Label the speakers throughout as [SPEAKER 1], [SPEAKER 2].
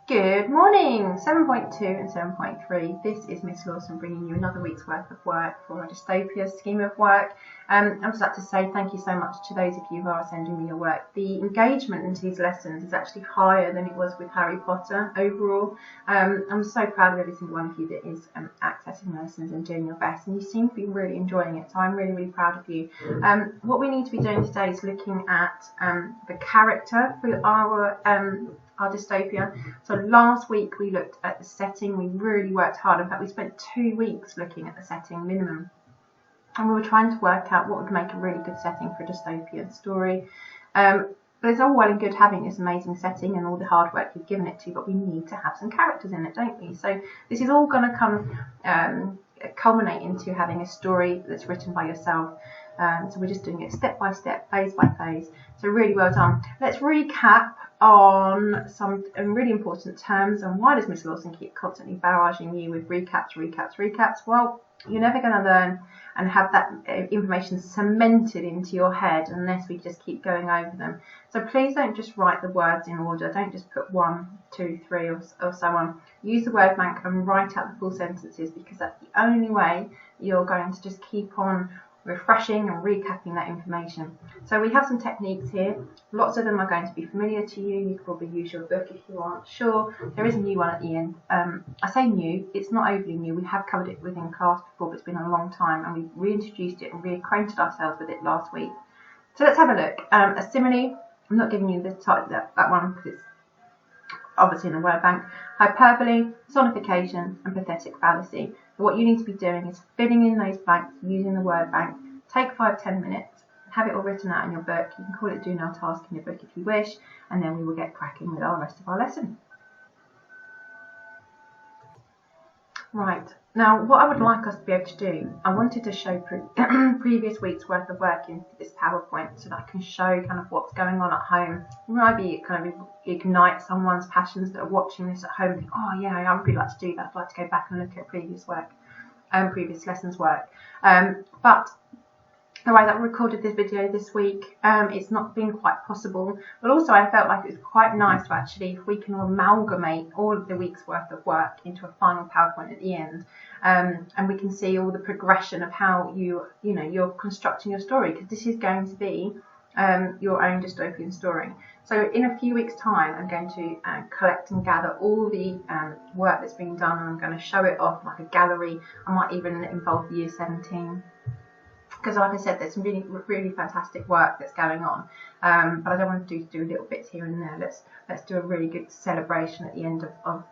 [SPEAKER 1] Good morning! 7.2 and 7.3. This is Miss Lawson bringing you another week's worth of work for a Dystopia scheme of work. I'd just like to say thank you so much to those of you who are sending me your work. The engagement into these lessons is actually higher than it was with Harry Potter overall. I'm so proud of every single one of you that is accessing lessons and doing your best, and you seem to be really enjoying it, so I'm really, really proud of you. What we need to be doing today is looking at the character for our dystopia. So last week we looked at the setting. We really worked hard. In fact, we spent 2 weeks looking at the setting minimum, and we were trying to work out what would make a really good setting for a dystopian story. But it's all well and good having this amazing setting and all the hard work you've given it to, but we need to have some characters in it, don't we? So this is all going to come culminate into having a story that's written by yourself. So we're just doing it step by step, phase by phase. So really well done. Let's recap on some really important terms. And why does Miss Lawson keep constantly barraging you with recaps? Well, you're never going to learn and have that information cemented into your head unless we just keep going over them. So please don't just write the words in order. Don't just put 1, 2, 3 or so on. Use the word bank and write out the full sentences, because that's the only way you're going to just keep on refreshing and recapping that information. So we have some techniques here. Lots of them are going to be familiar to you. You can probably use your book if you aren't sure. There is a new one at the end. I say new, it's not overly new. We have covered it within class before, but it's been a long time, and we reintroduced it and reacquainted ourselves with it last week. So let's have a look. A simile. I'm not giving you the type that one because it's obviously in the word bank. Hyperbole, sonification, and pathetic fallacy. So what you need to be doing is filling in those blanks using the word bank. Take 5-10 minutes, have it all written out in your book. You can call it Do Now Task in your book if you wish, and then we will get cracking with our rest of our lesson. Right, now what I would like us to be able to do, I wanted to show previous week's worth of work in this PowerPoint so that I can show kind of what's going on at home. Maybe it kind of ignite someone's passions that are watching this at home and think, oh yeah, I would really like to do that. I'd like to go back and look at previous lessons work. But the way that I recorded this video this week, it's not been quite possible, but also I felt like it was quite nice to actually, if we can amalgamate all of the week's worth of work into a final PowerPoint at the end, and we can see all the progression of how you're constructing your story, because this is going to be your own dystopian story. So in a few weeks' time, I'm going to collect and gather all the work that's been done, and I'm going to show it off like a gallery. I might even involve Year 17. Because like I said, there's some really, really fantastic work that's going on, but I don't want to do little bits here and there. Let's do a really good celebration at the end of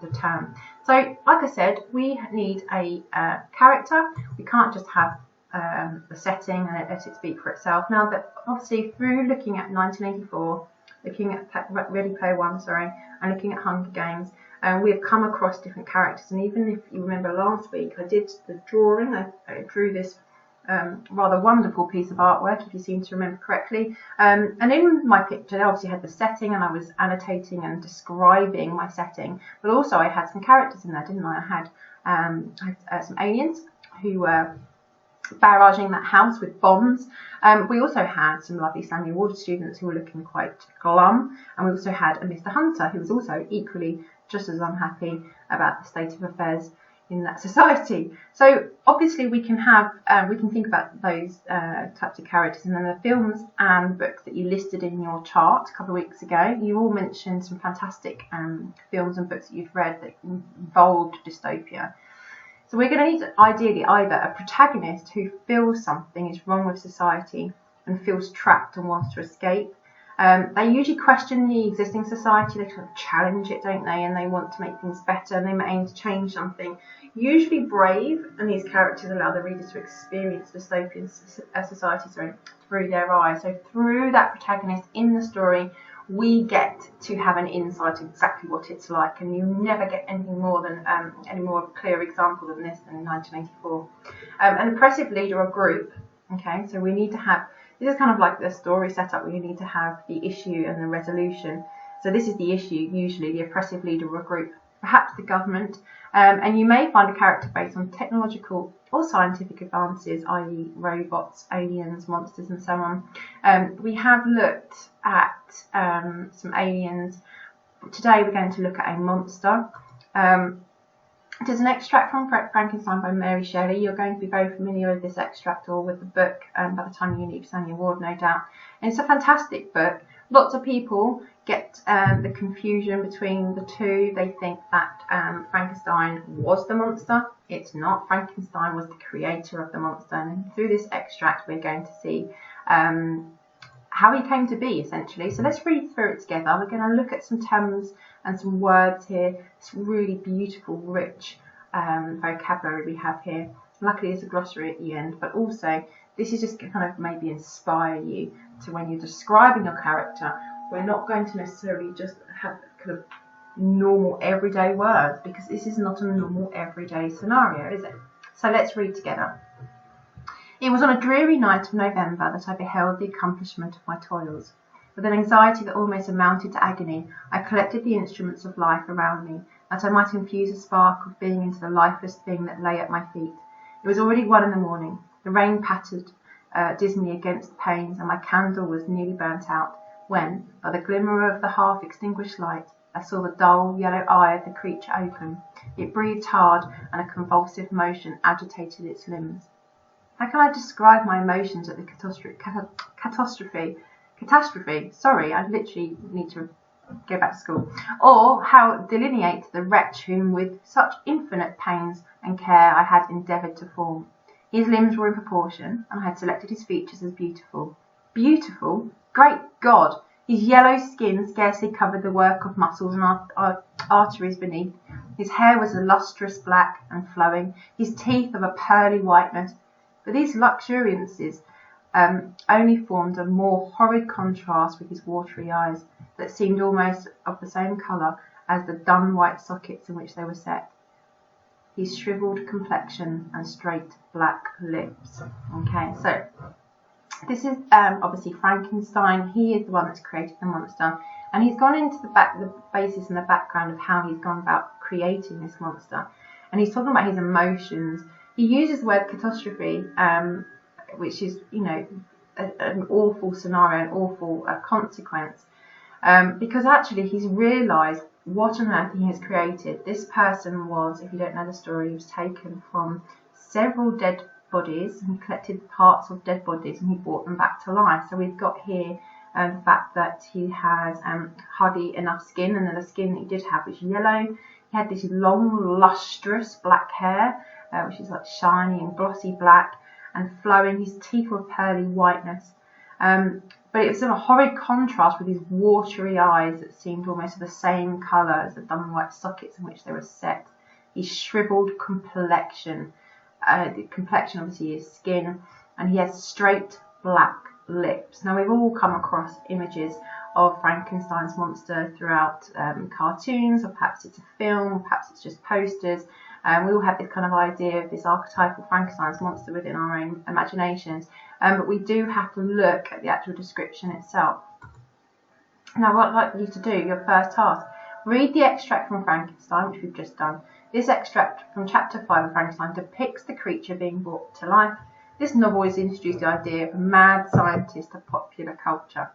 [SPEAKER 1] the term. So like I said, we need a character. We can't just have the setting and let it speak for itself. Now, that obviously through looking at 1984, looking at Ready Player One, and looking at Hunger Games, we have come across different characters. And even if you remember last week, I did the drawing. I drew this rather wonderful piece of artwork, if you seem to remember correctly. And in my picture, I obviously had the setting, and I was annotating and describing my setting, but also I had some characters in there, didn't I? I had some aliens who were barraging that house with bombs. We also had some lovely Samuel Water students who were looking quite glum, and we also had a Mr. Hunter who was also equally just as unhappy about the state of affairs in that society. So obviously we can think about those types of characters, and then the films and books that you listed in your chart a couple of weeks ago, you all mentioned some fantastic films and books that you've read that involved dystopia. So we're going to need ideally either a protagonist who feels something is wrong with society and feels trapped and wants to escape. They usually question the existing society, they kind of challenge it, don't they? And they want to make things better, and they may aim to change something. Usually brave, and these characters allow the readers to experience dystopian society through their eyes. So through that protagonist in the story, we get to have an insight exactly what it's like, and you never get anything more than any more clear example than this than in 1984. An oppressive leader or group. Okay, so we need to have. This is kind of like the story setup where you need to have the issue and the resolution. So this is the issue, usually the oppressive leader or group, perhaps the government, and you may find a character based on technological or scientific advances, i.e. robots, aliens, monsters and so on. We have looked at some aliens Today we're going to look at a monster. It is an extract from Frankenstein by Mary Shelley. You're going to be very familiar with this extract or with the book by the time you leave Sonia Ward, no doubt. And it's a fantastic book. Lots of people get the confusion between the two. They think that Frankenstein was the monster. It's not. Frankenstein was the creator of the monster. And through this extract, we're going to see how he came to be, essentially. So let's read through it together. We're going to look at some terms and some words here. It's really beautiful, rich vocabulary we have here. Luckily, there's a glossary at the end, but also this is just to kind of maybe inspire you to when you're describing your character. We're not going to necessarily just have kind of normal everyday words, because this is not a normal everyday scenario, is it? So let's read together. It was on a dreary night of November that I beheld the accomplishment of my toils. With an anxiety that almost amounted to agony, I collected the instruments of life around me, that I might infuse a spark of being into the lifeless thing that lay at my feet. It was already 1 in the morning. The rain pattered dismally against the panes, and my candle was nearly burnt out, when, by the glimmer of the half-extinguished light, I saw the dull yellow eye of the creature open. It breathed hard, and a convulsive motion agitated its limbs. How can I describe my emotions at the catastrophe? Sorry, I literally need to go back to school. Or how delineate the wretch whom with such infinite pains and care I had endeavoured to form. His limbs were in proportion, and I had selected his features as beautiful. Beautiful? Great God! His yellow skin scarcely covered the work of muscles and arteries beneath. His hair was a lustrous black and flowing, his teeth of a pearly whiteness. But these luxuriances only formed a more horrid contrast with his watery eyes, that seemed almost of the same colour as the dun white sockets in which they were set. His shrivelled complexion and straight black lips. Okay, so this is obviously Frankenstein. He is the one that's created the monster, and he's gone into the basis and the background of how he's gone about creating this monster, and he's talking about his emotions. He uses the word catastrophe, which is, you know, an awful scenario, an awful consequence, because actually he's realised what on earth he has created. This person was, if you don't know the story, he was taken from several dead bodies, and he collected parts of dead bodies and he brought them back to life. So we've got here the fact that he has hardly enough skin, and then the skin that he did have was yellow. He had this long, lustrous black hair, which is like shiny and glossy black and flowing. His teeth were pearly whiteness. But it was in a horrid contrast with his watery eyes that seemed almost of the same colour as the dun white sockets in which they were set. His shrivelled complexion. The complexion obviously is skin, and he has straight black lips. Now we've all come across images of Frankenstein's monster throughout cartoons, or perhaps it's a film, perhaps it's just posters. We all have this kind of idea of this archetypal Frankenstein's monster within our own imaginations, but we do have to look at the actual description itself. Now what I'd like you to do, your first task, read the extract from Frankenstein, which we've just done. This extract from chapter 5 of Frankenstein depicts the creature being brought to life. This novel has introduced the idea of a mad scientist of popular culture.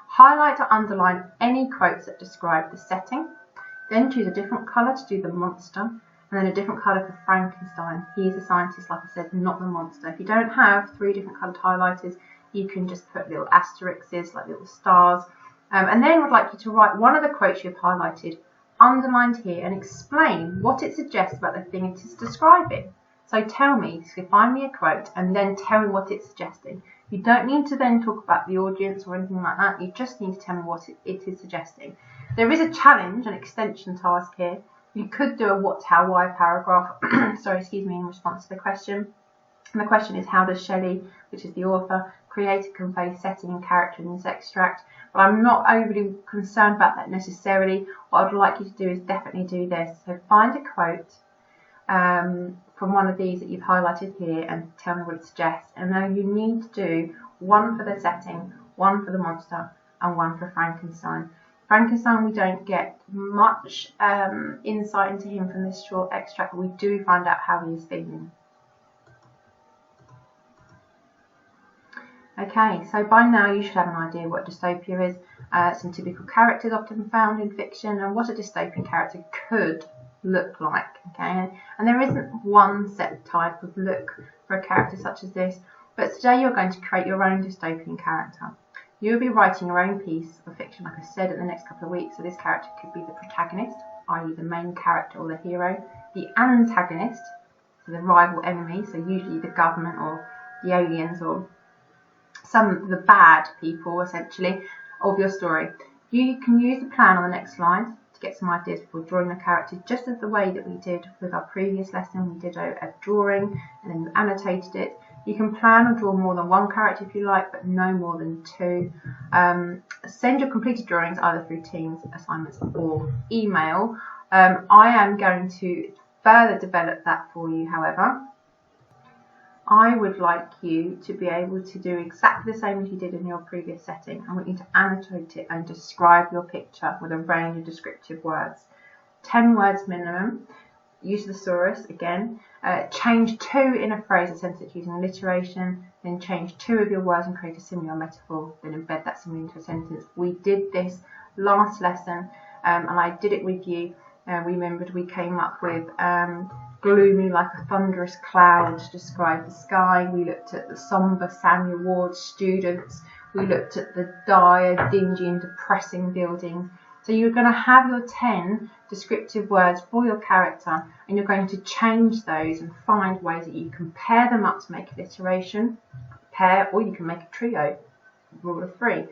[SPEAKER 1] Highlight or underline any quotes that describe the setting, then choose a different colour to do the monster, and then a different colour for Frankenstein. He is a scientist, like I said, not the monster. If you don't have 3 different coloured highlighters, you can just put little asterisks, like little stars. And then I'd like you to write one of the quotes you've highlighted, underlined here, and explain what it suggests about the thing it is describing. So tell me, so find me a quote, and then tell me what it's suggesting. You don't need to then talk about the audience or anything like that. You just need to tell me what it is suggesting. There is a challenge, an extension task here. You could do a what, how, why paragraph, in response to the question. And the question is, how does Shelley, which is the author, create and convey setting and character in this extract? But I'm not overly concerned about that necessarily. What I'd like you to do is definitely do this. So find a quote from one of these that you've highlighted here and tell me what it suggests. And then you need to do one for the setting, one for the monster, and one for Frankenstein. Frankenstein, we don't get much insight into him from this short extract, but we do find out how he is feeling. Okay, so by now you should have an idea what a dystopia is, some typical characters often found in fiction, and what a dystopian character could look like. Okay, and there isn't one set type of look for a character such as this, but today you're going to create your own dystopian character. You'll be writing your own piece of fiction, like I said, in the next couple of weeks. So this character could be the protagonist, i.e. the main character or the hero, the antagonist, so the rival enemy, so usually the government or the aliens or some of the bad people, essentially, of your story. You can use the plan on the next slide to get some ideas for drawing the character, just as the way that we did with our previous lesson. We did a drawing and then you annotated it. You can plan or draw more than one character if you like, but no more than two. Send your completed drawings either through Teams, assignments, or email. I am going to further develop that for you, however. I would like you to be able to do exactly the same as you did in your previous setting. I want you to annotate it and describe your picture with a range of descriptive words. 10 words minimum. Use the thesaurus again. Change 2 in a phrase or sentence using alliteration. Then change 2 of your words and create a simile or metaphor. Then embed that simile into a sentence. We did this last lesson and I did it with you. We remembered we came up with gloomy like a thunderous cloud to describe the sky. We looked at the sombre Samuel Ward students. We looked at the dire, dingy and depressing buildings. So you're going to have your 10 descriptive words for your character, and you're going to change those and find ways that you can pair them up to make alliteration, or you can make a trio, rule of 3.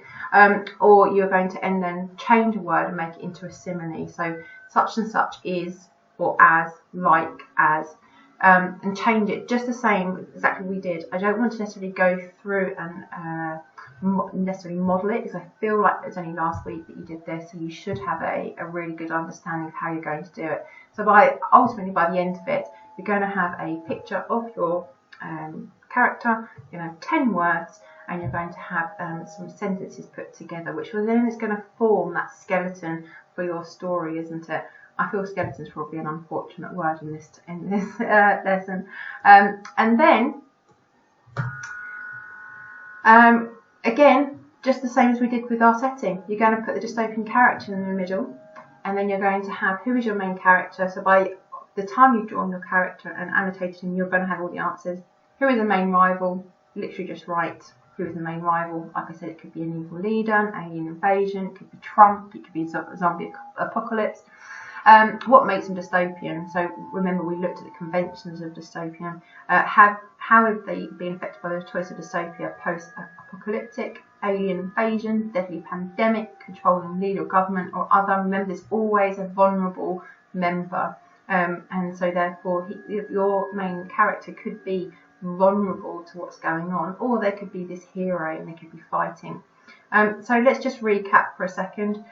[SPEAKER 1] Or you're going to then change a word and make it into a simile. So such and such is, or as, like, as, and change it just the same, exactly we did. I don't want to necessarily go through and necessarily model it, because I feel like it's only last week that you did this, so you should have a really good understanding of how you're going to do it. So ultimately by the end of it, you're going to have a picture of your character, you're going to have 10 words, and you're going to have some sentences put together, which then is going to form that skeleton for your story, isn't it? I feel skeleton is probably an unfortunate word in this lesson. And then again, just the same as we did with our setting, you're going to put the dystopian character in the middle, and then you're going to have who is your main character. So by the time you've drawn your character and annotated him, you're going to have all the answers. Who is the main rival? Literally just write who is the main rival. Like I said, it could be an evil leader, an alien invasion, it could be Trump, it could be zombie apocalypse. What makes them dystopian? So remember, we looked at the conventions of dystopian. How have they been affected by the choice of dystopia? Post-apocalyptic, alien invasion, deadly pandemic, controlling leader or government or other. Remember, there's always a vulnerable member, and so therefore your main character could be vulnerable to what's going on, or they could be this hero and they could be fighting. So let's just recap for a second.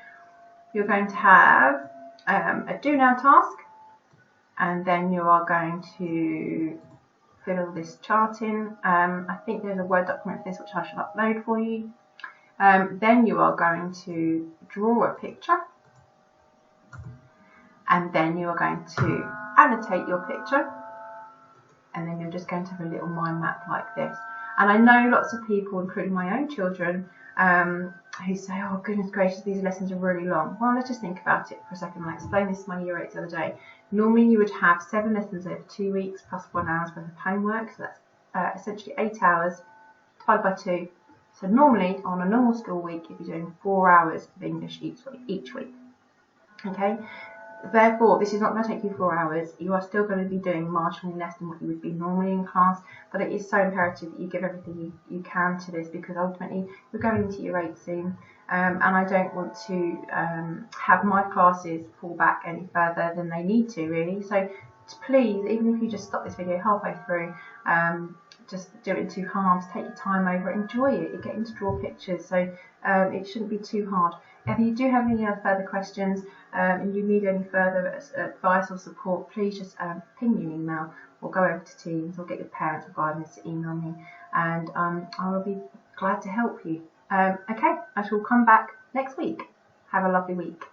[SPEAKER 1] You're going to have a do now task, and then you are going to fill this chart in. I think there's a Word document for this which I should upload for you. Then you are going to draw a picture, and then you are going to annotate your picture, and then you're just going to have a little mind map like this. And I know lots of people, including my own children, who say, oh goodness gracious, these lessons are really long. Well, let's just think about it for a second. I explained this to my year 8 the other day. Normally you would have 7 lessons over 2 weeks plus 1 hour's worth of homework, so that's essentially 8 hours divided by 2. So normally on a normal school week you'd be doing 4 hours of English each week. Okay, therefore this is not going to take you 4 hours. You are still going to be doing marginally less than what you would be normally in class, but it is so imperative that you give everything you can to this, because ultimately you're going into year 8 soon, and I don't want to have my classes fall back any further than they need to, really. So please, even if you just stop this video halfway through, just do it in 2 halves, take your time over it, enjoy it. You're getting to draw pictures, so it shouldn't be too hard. If you do have any further questions and you need any further advice or support, please just ping me an email or go over to Teams or get your parents or guardians to email me, and I will be glad to help you. Okay, I shall come back next week. Have a lovely week.